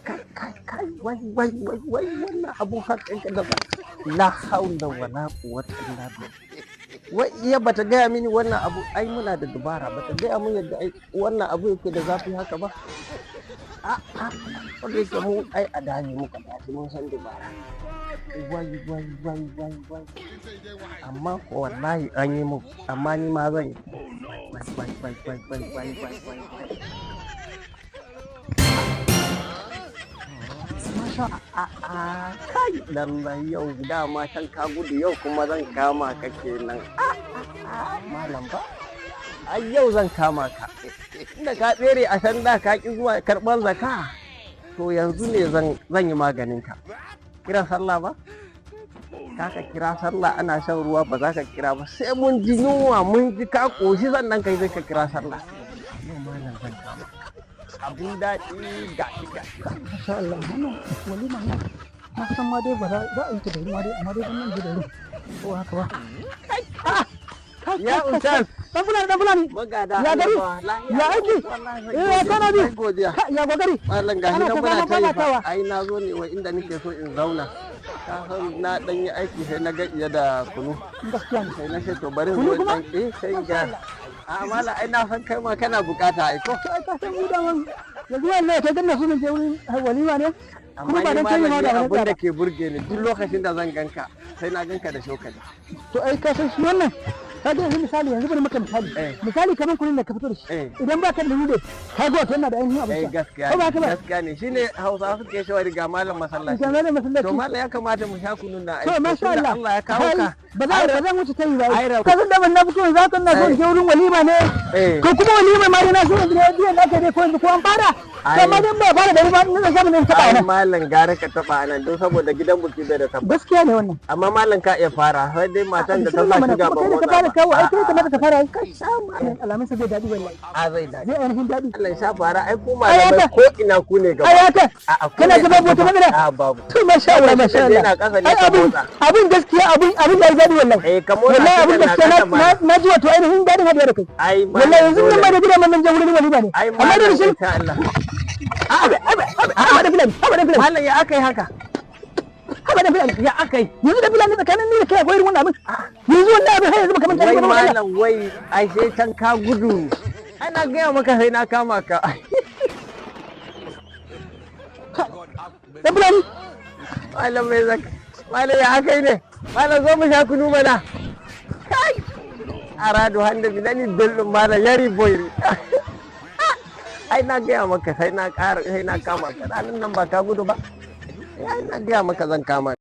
kai wai wannan abun hakan ka da ba la haula wala quwwata illa billah. Wai iya bata gaya mini wannan abu ai muna da dubara bata gaya mun yadda ai wannan abu yake da zafi haka ba. Wanda yake mu ai a dani muka tafi mun san dubara. Wai amma ko wallahi an yi mu amma ni ma zan yi. Wai. Masha kai lallai yau dama can ka gudu yau kuma zan kama ka kenan. Malam ba ai yau zan kama ka inda ka tsere a sanda ka ki zuwa karɓar zaka to yanzu ne zan yi maganin ka. Kira sallah ba ka kira sallah ana shan ruwa ba za ka kira ba sai mun ji yunwa mun ji ka koshi sannan kai zai ka kira sallah. Yau malam zan kama ka abun daɗi gashi. Masha Allah, wannan walima ne. Na san ma dai ba za a yi ta da ruwa dai, amma dai wannan ji da ruwa. Ko haka ba. Ya Ustaz. Dan fulani. Magada. Ya gari. Ya aiki. Ya kana bi. Godiya. Ya gogari. Mallan gashi nan muna tayi. Ai na zo ne wa inda nake so in zauna. Ka san na dan yi aiki sai na ga iya da kunu. Gaskiya ne. Sai na ce to bari zo dan sai ga. Mala ai na san kai ma kana bukata ai ko. Ai ka san mu da man. Yanzu wallahi ta danna sunan je wurin walima ne. Amma ni malami abin da ke burge ni duk lokacin da zan ganka sai na ganka da shokali. To ai ka san shi wannan ka ga yanzu misali yanzu bari maka misali kamar kullun da ka fito da shi idan ba ka da rude ka ga wannan da ainihin abin gaskiya ne shine Hausawa suke cewa riga malam masallaci to mallam ya kamata mu sha kunun na ai to masha Allah ya kawo ka ba zan wuce ta yi ba ka san da ban na fito za ka na so je wurin walima ne ko kuma walima ma na so da da ka dai ko an fara amma dan ba fara da ruwa na samu ne taba nan mallam gare ka taba nan don saboda gidan buki bai da tabbas gaskiya ne wannan amma mallam ka iya fara sai dai matan da ta sa shiga ba mu kawo ai kai kamata ka fara kai samu alamun sa zai dadi wallahi zai dadi zai ainihin dadi Allah ya sa fara ai ku malamai ko ina ku ne gaba ayata kana gaba bota magana babu to masha Allah ina kasa ne ka motsa abin gaskiya abin da ya dadi wallahi ka motsa wallahi abin gaskiya na ji wato ainihin dadin hadiya da kai ai wallahi yanzu nan ma da gidan nan je wurin walima ne amma da shi ta Allah da filan mallan ya akai haka haba da filan ya akai yanzu da filan tsakanin ni da kai akwai wannan abin yanzu wannan abin har yanzu baka manta wai mallam wai ai sai can ka gudu ana gaya maka sai na kama ka da filan mallam mai zaka mallam ya akai ne mallam zo mu sha kunu mana kai arado hande bidani dollum mallam yari boyri ai na gaya maka sai na kama ka ranar nan ba ka gudu ba ai na gaya maka zan kama